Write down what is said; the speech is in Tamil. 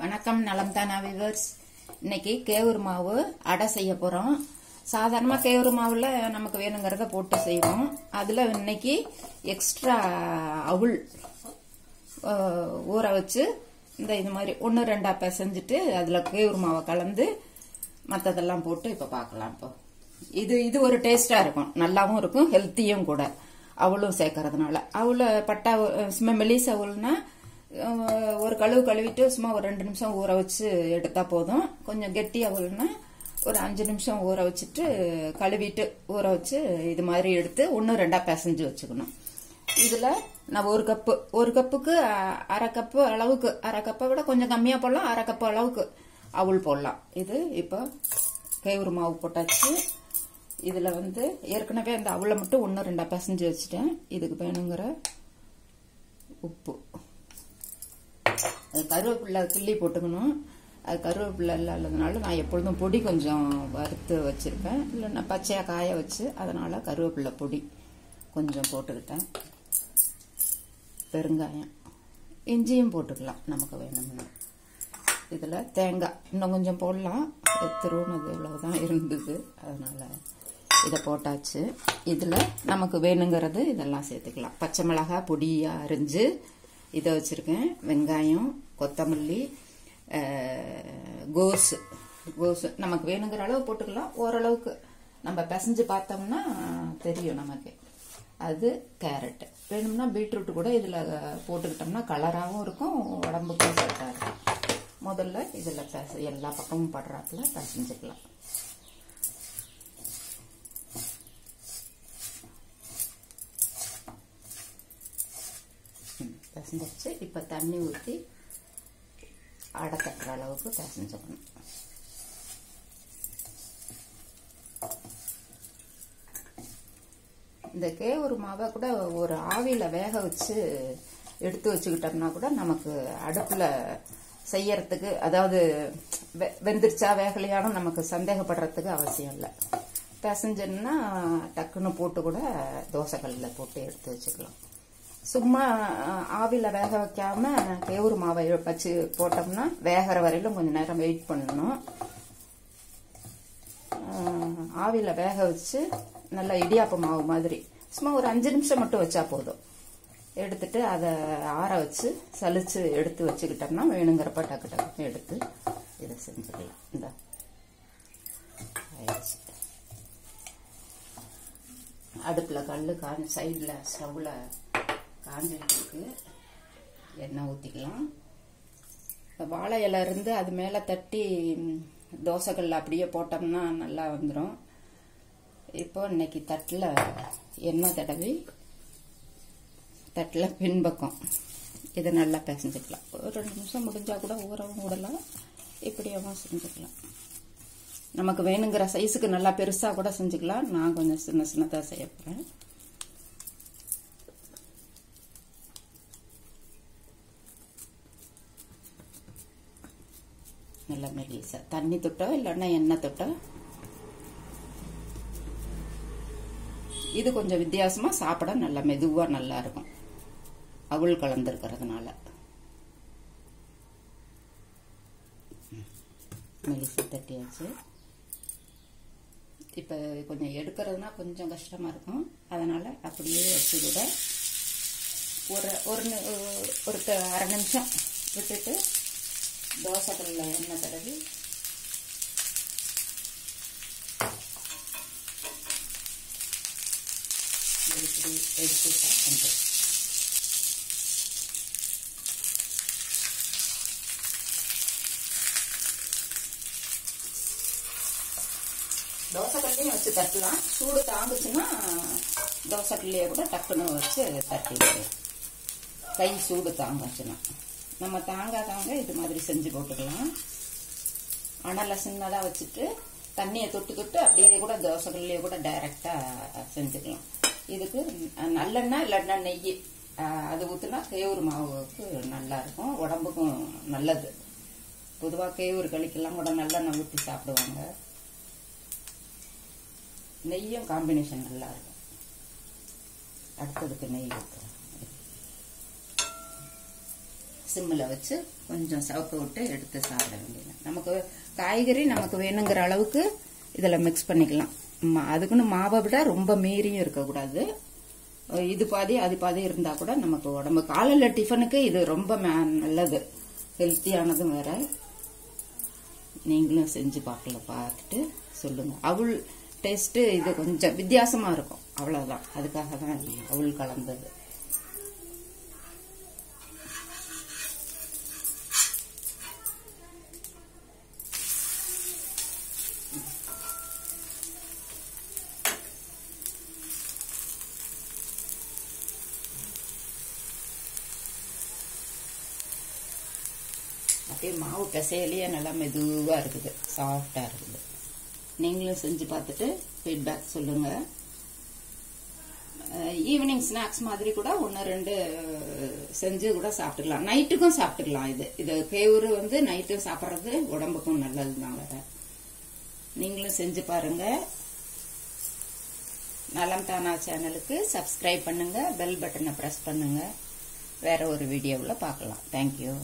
வணக்கம், நலம் தானா விவர்ஸ். இன்னைக்கு கேவுரு மாவு அடை செய்ய போறோம். சாதாரணமா கேவுரு மாவுல நமக்கு வேணுங்கிறத போட்டு செய்வோம். அதுல இன்னைக்கு எக்ஸ்ட்ரா அவுள் ஊற வச்சு இது மாதிரி 1-2 பிசைஞ்சிட்டு அதுல கேவுரு மாவை கலந்து மற்றதெல்லாம் போட்டு இப்ப பார்க்கலாம். இப்போ இது ஒரு டேஸ்டா இருக்கும், நல்லாவும் இருக்கும், ஹெல்த்தியும் கூட. அவளும் சேர்க்கறதுனால அவளை பட்டா சும்மா மெலிச அவள்னா ஒரு கழுவிட்டு சும்மா ஒரு 2 நிமிஷம் ஊற வச்சு எடுத்தா போதும். கொஞ்சம் கெட்டி அவள்னா ஒரு 5 நிமிஷம் ஊற வச்சுட்டு கழுவிட்டு ஊற வச்சு இது மாதிரி எடுத்து 1-2 பிசைஞ்சு வச்சுக்கணும். இதுல நான் ஒரு கப்புக்கு அரை கப்பு அளவுக்கு, அரை கப்பை விட கொஞ்சம் கம்மியா போடலாம், அரை கப்பு அளவுக்கு அவள் போடலாம். இது இப்போ கேவுரு மாவு போட்டாச்சு. இதுல ஏற்கனவே அந்த அவளை மட்டும் 1-2 பிசைஞ்சு வச்சுட்டேன். இதுக்கு வேணுங்கிற உப்பு, கருவேப்பிலை கிள்ளி போட்டுக்கணும். அது கருவேப்பிலை இல்லாததுனால நான் எப்பொழுதும் பொடி கொஞ்சம் வறுத்து வச்சிருப்பேன், இல்லைன்னா பச்சையா காய வச்சு, அதனால கருவேப்பிலை பொடி கொஞ்சம் போட்டுக்கிட்டேன். பெருங்காயம், இஞ்சியும் போட்டுக்கலாம் நமக்கு வேணும்னா. இதுல தேங்காய் இன்னும் கொஞ்சம் போடலாம், திருவுனது இவ்வளவுதான் இருந்தது, அதனால இதை போட்டாச்சு. இதுல நமக்கு வேணுங்கிறது இதெல்லாம் சேர்த்துக்கலாம். பச்சை மிளகாய் பொடியா அரிஞ்சு இதை வச்சிருக்கேன். வெங்காயம், கொத்தமல்லி, கோசு நமக்கு வேணுங்கிற அளவு போட்டுக்கலாம். ஓரளவுக்கு நம்ம பிசைஞ்சு பார்த்தோம்னா தெரியும் நமக்கு. அது கேரட் வேணும்னா பீட்ரூட் கூட இதுல போட்டுக்கிட்டோம்னா கலராகவும் இருக்கும், உடம்புக்கும் செட்டா இருக்கும். முதல்ல இதுல எல்லா பக்கமும் படுறாப்புல பிசைஞ்சுக்கலாம். பிசைஞ்சிச்சு. இப்ப தண்ணி ஊற்றி அடை தட்டுற அளவுக்கு பிசைஞ்சுக்கணும். இந்த கேவுரு மாவை கூட ஒரு ஆவியில வேக வச்சு எடுத்து வச்சுக்கிட்டோம்னா கூட நமக்கு அடுப்புல செய்யறதுக்கு, அதாவது வெந்திருச்சா வேகலையானும் நமக்கு சந்தேகப்படுறதுக்கு அவசியம் இல்லை. பிசைஞ்சோம்னா டக்குன்னு போட்டு கூட தோசைக்கல்ல போட்டு எடுத்து வச்சுக்கலாம். சும்மா ஆவில வேக வைக்காம கேவுரு மாவை வச்சு போட்டோம்னா வேகிற வரையிலும் கொஞ்ச நேரம் வெயிட் பண்ணணும். ஆவில வேக வச்சு நல்லா இடியாப்ப மாவு மாதிரி சும்மா ஒரு 5 நிமிஷம் மட்டும் வச்சா போதும். எடுத்துட்டு அதை ஆற வச்சு சலிச்சு எடுத்து வச்சுக்கிட்டோம்னா வேணுங்கிறப்ப டக்கு டக்குன்னு எடுத்து இதை செஞ்சுக்கலாம். இந்த அடுப்புல கல்லு காஞ்சி சைட்ல ஸ்டவ்ல காஞ்சிட்டு எண்ணெய் ஊற்றிக்கலாம். வாழை இலை இருந்து அது மேலே தட்டி தோசைக்கல்ல அப்படியே போட்டோம்னா நல்லா வந்துடும். இப்போ இன்னைக்கு தட்டில் எண்ணெய் தடவி தட்டில் பின்பக்கம் இதை நல்லா பிசைஞ்சுக்கலாம். ஒரு 2 நிமிஷம் முடிஞ்சா கூட ஊறவும் விடலாம், இப்படியாவும் செஞ்சுக்கலாம். நமக்கு வேணுங்கிற சைஸுக்கு நல்லா பெருசா கூட செஞ்சுக்கலாம். நான் கொஞ்சம் சின்ன சின்னதாக செய்ய போறேன். நல்லா மெலிசா தண்ணி தொட்டோ இல்லைன்னா எண்ணெய் தொட்டோ. இது கொஞ்சம் வித்தியாசமா சாப்பிட நல்லா மெதுவா நல்லா இருக்கும், அவள் கலந்துருக்கிறதுனால. மெலிசா தட்டியாச்சு. இப்ப கொஞ்சம் எடுக்கிறதுனா கொஞ்சம் கஷ்டமா இருக்கும், அதனால அப்படியே வச்சு கூட ஒரு 1/2 நிமிஷம் விட்டுட்டு தோசைக்கல்ல எண்ணெய் தடவி எடுத்துட்டா வந்துடும். தோசைக்கல்லையும் வச்சு தட்டலாம். சூடு தாங்குச்சுன்னா தோசைக்கல்லையே கூட டக்குன்னு வச்சு தட்டிடுவோம். கை சூடு தாங்குச்சுன்னா நம்ம தாங்க இது மாதிரி செஞ்சு போட்டுக்கலாம். அனலை சின்னதா வச்சுட்டு தண்ணியை தொட்டு அப்படியே கூட தோசைக்கல்லையே கூட டைரக்டா செஞ்சுக்கலாம். இதுக்கு நல்லெண்ணெய் இல்லைன்னா நெய் அது ஊத்துனா கேவுரு மாவுக்கு நல்லா இருக்கும், உடம்புக்கும் நல்லது. பொதுவா கேவுரு களிக்கெல்லாம் கூட நல்லெண்ணெய் ஊற்றி சாப்பிடுவாங்க. நெய்யும் காம்பினேஷன் நல்லா இருக்கும். அடுத்ததுக்கு நெய் ஊற்றுறேன். சிம்மில் வச்சு கொஞ்சம் சவக்க விட்டு எடுத்து சாப்பிட வேண்டியது. நமக்கு காய்கறி நமக்கு வேணுங்கிற அளவுக்கு இதில் மிக்ஸ் பண்ணிக்கலாம். அதுக்குன்னு மாவை விட ரொம்ப மீறியும் இருக்கக்கூடாது. இது பாதி அது பாதி இருந்தால் கூட நமக்கு உடம்பு காலையில் டிஃபனுக்கு இது ரொம்ப நல்லது, ஹெல்த்தியானதும் வேற. நீங்களும் செஞ்சு பார்த்துட்டு சொல்லுங்க. அவள் டேஸ்ட் இது கொஞ்சம் வித்தியாசமா இருக்கும், அவ்வளவுதான். அதுக்காக தான் அவள் கலந்தது. அப்படியே மாவு பிசையிலேயே நல்லா மெதுவா இருக்குது, சாஃப்டா இருக்குது. நீங்களும் செஞ்சு பார்த்துட்டு ஃபீட்பேக் சொல்லுங்க. ஈவினிங் ஸ்நாக்ஸ் மாதிரி கூட 1-2 செஞ்சு கூட சாப்பிட்டுக்கலாம். நைட்டுக்கும் சாப்பிட்டுக்கலாம். இது கேவுரு நைட்டும் சாப்பிட்றது உடம்புக்கும் நல்லதுதான் வேற. நீங்களும் செஞ்சு பாருங்க. நலம் தானா சேனலுக்கு சப்ஸ்கிரைப் பண்ணுங்க, பெல் பட்டனை பிரஸ் பண்ணுங்க. வேற ஒரு வீடியோவில் பார்க்கலாம். தேங்க்யூ.